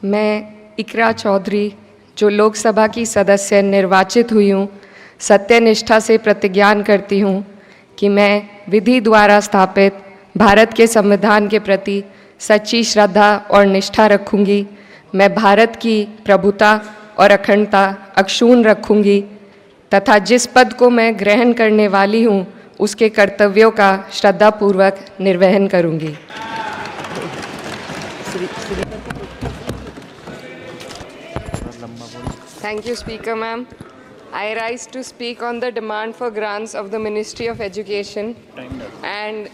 मैं इकरा चौधरी, जो लोकसभा की सदस्य निर्वाचित हुई हूँ, सत्यनिष्ठा से प्रतिज्ञान करती हूँ कि मैं विधि द्वारा स्थापित भारत के संविधान के प्रति सच्ची श्रद्धा और निष्ठा रखूँगी। मैं भारत की प्रभुता और अखंडता अक्षुण्ण रखूँगी तथा जिस पद को मैं ग्रहण करने वाली हूँ उसके कर्तव्यों का श्रद्धापूर्वक निर्वहन करूँगी। Thank you, Speaker Ma'am. I rise to speak on the demand for grants of the Ministry of Education. And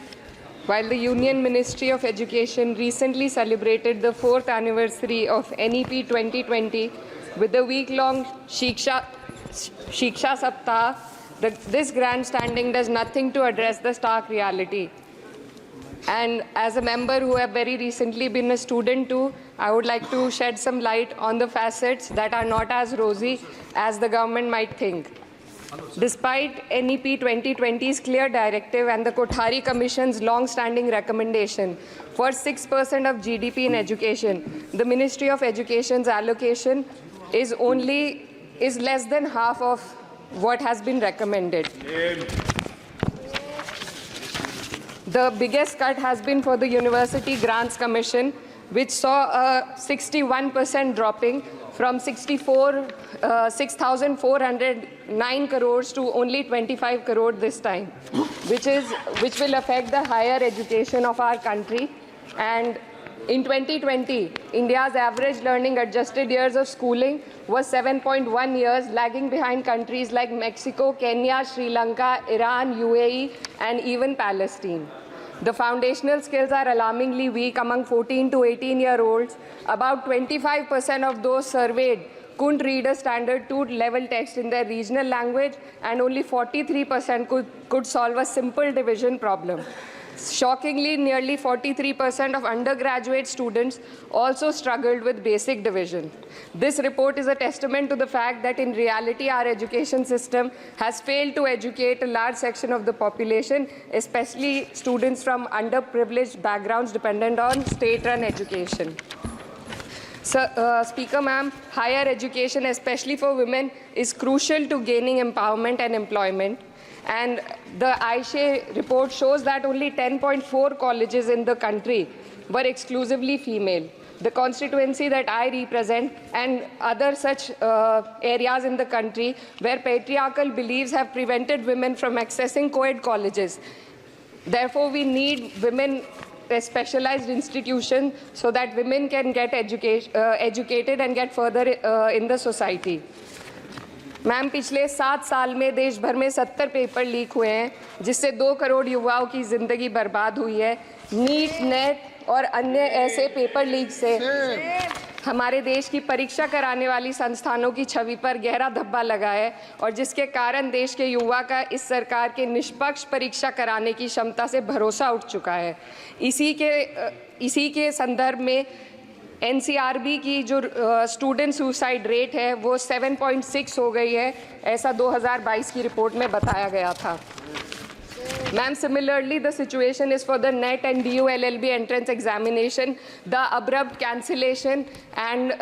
while the Union Ministry of Education recently celebrated the 4th anniversary of NEP 2020 with the week-long Shiksha Saptah, this grandstanding does nothing to address the stark reality. And as a member who have very recently been a student too, I would like to shed some light on the facets that are not as rosy as the government might think. Despite NEP 2020's clear directive and the Kothari Commission's long-standing recommendation for 6% of GDP in education, the Ministry of Education's allocation is less than half of what has been recommended. The biggest cut has been for the University Grants Commission, which saw a 61% dropping from 6,409 crores to only 25 crore this time, which will affect the higher education of our country. And in 2020, India's average learning adjusted years of schooling was 7.1 years, lagging behind countries like Mexico, Kenya, Sri Lanka, Iran, UAE, and even Palestine. The foundational skills are alarmingly weak among 14 to 18-year-olds. About 25% of those surveyed couldn't read a standard 2-level text in their regional language, and only 43% could solve a simple division problem. Shockingly, nearly 43% of undergraduate students also struggled with basic division. This report is a testament to the fact that in reality our education system has failed to educate a large section of the population, especially students from underprivileged backgrounds dependent on state-run education. So, Speaker Ma'am, higher education, especially for women, is crucial to gaining empowerment and employment. And the AISHE report shows that only 10.4 colleges in the country were exclusively female. The constituency that I represent and other such areas in the country where patriarchal beliefs have prevented women from accessing co-ed colleges. Therefore, we need women specialized institutions so that women can get educated and get further in the society. Ma'am, पिछले 7 साल में देश भर में 70 paper leak हुए हैं, जिससे 2 करोड़ युवाओं की ज़िंदगी बर्बाद हुई है। नीट, नेट और अन्य ऐसे पेपर लीक से हमारे देश की परीक्षा कराने वाली संस्थानों की छवि पर गहरा धब्बा लगा है, और जिसके कारण देश के युवा का इस सरकार के निष्पक्ष परीक्षा कराने की क्षमता से भरोसा उठ चुका है। इसी के संदर्भ में NCRB की जो स्टूडेंट सुसाइड रेट है वो 7.6 हो गई है, ऐसा 2022 की रिपोर्ट में बताया गया था। Ma'am, similarly, the situation is for the NET and DU LLB entrance examination. The abrupt cancellation and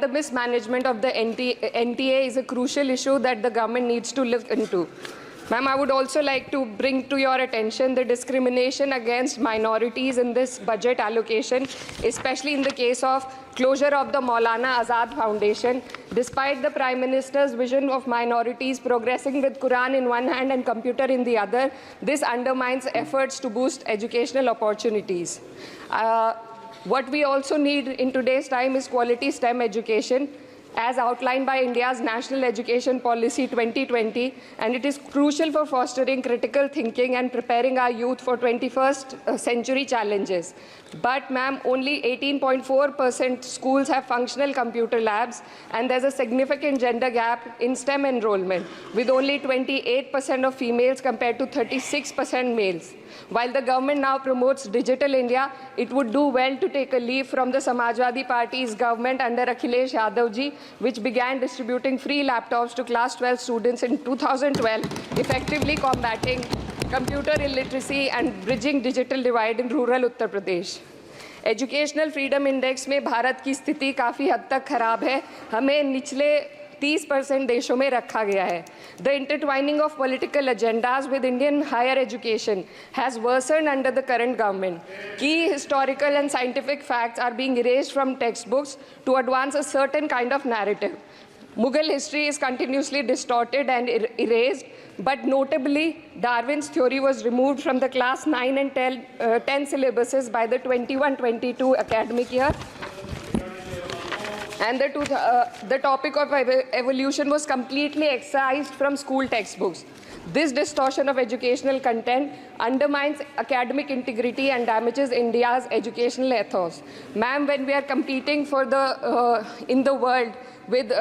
the mismanagement of the NTA is a crucial issue that the government needs to look into. Ma'am, I would also like to bring to your attention the discrimination against minorities in this budget allocation, especially in the case of closure of the Maulana Azad Foundation. Despite the Prime Minister's vision of minorities progressing with Quran in one hand and computer in the other, this undermines efforts to boost educational opportunities. What we also need in today's time is quality STEM education, as outlined by India's National Education Policy 2020, and it is crucial for fostering critical thinking and preparing our youth for 21st century challenges. But ma'am, only 18.4% schools have functional computer labs, and there's a significant gender gap in STEM enrollment, with only 28% of females compared to 36% males. While the government now promotes Digital India, it would do well to take a leaf from the Samajwadi Party's government under Akhilesh Yadav ji, which began distributing free laptops to class 12 students in 2012, effectively combating computer illiteracy and bridging digital divide in rural Uttar Pradesh. Educational freedom index में भारत की स्थिति काफ़ी हद तक खराब है, हमें निचले 30% देशों में रखा गया है. The intertwining of political agendas with Indian higher education has worsened under the current government. Key historical and scientific facts are being erased from textbooks to advance a certain kind of narrative. Mughal history is continuously distorted and erased, but notably, Darwin's theory was removed from the class 9 and 10 syllabuses by the 21-22 academic year. And the topic of evolution was completely excised from school textbooks. This distortion of educational content undermines academic integrity and damages India's educational ethos. Ma'am, when we are competing for in the world with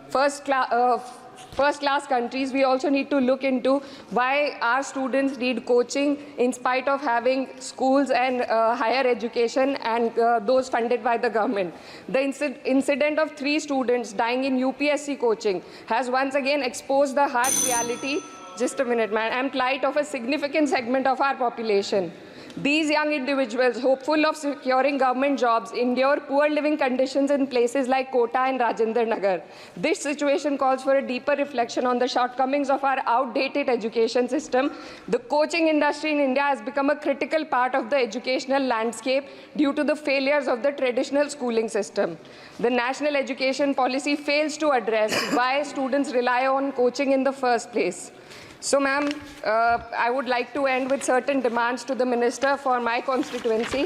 first-class countries, we also need to look into why our students need coaching in spite of having schools and higher education and those funded by the government. The incident of 3 students dying in UPSC coaching has once again exposed the harsh reality, just a minute, man, and plight of a significant segment of our population. These young individuals, hopeful of securing government jobs, endure poor living conditions in places like Kota and Rajendra Nagar. This situation calls for a deeper reflection on the shortcomings of our outdated education system. The coaching industry in India has become a critical part of the educational landscape due to the failures of the traditional schooling system. The national education policy fails to address why students rely on coaching in the first place. So, ma'am, I would like to end with certain demands to the minister for my constituency.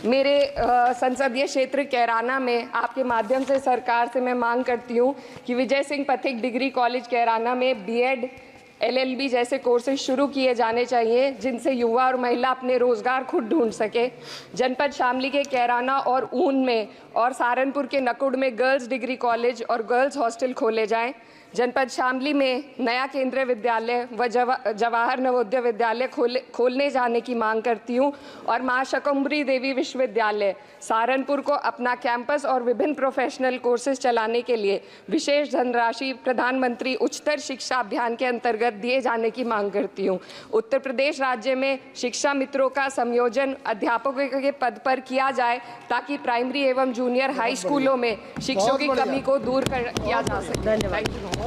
मेरे संसदीय क्षेत्र कैराना में आपके माध्यम से सरकार से मैं मांग करती हूँ कि विजय सिंह पथिक डिग्री कॉलेज कैराना में बीएड, LLB जैसे कोर्सेज शुरू किए जाने चाहिए, जिनसे युवा और महिला अपने रोजगार खुद ढूंढ सके. जनपद शामली के कैराना और ऊन में और सहारनपुर के नकुड़ में गर्ल्स डिग्री कॉलेज और गर्ल्स हॉस्टल खोले जाएं. जनपद शामली में नया केंद्रीय विद्यालय व जवाहर नवोदय विद्यालय खोलने जाने की मांग करती हूँ. और माँ शकंबरी देवी विश्वविद्यालय सहारनपुर को अपना कैंपस और विभिन्न प्रोफेशनल कोर्सेज चलाने के लिए विशेष धनराशि प्रधानमंत्री उच्चतर शिक्षा अभियान के अंतर्गत दिए जाने की मांग करती हूँ. उत्तर प्रदेश राज्य में शिक्षा मित्रों का संयोजन अध्यापकों के पद पर किया जाए ताकि प्राइमरी एवं जूनियर हाई स्कूलों में शिक्षकों की कमी को दूर किया जा सके. धन्यवाद.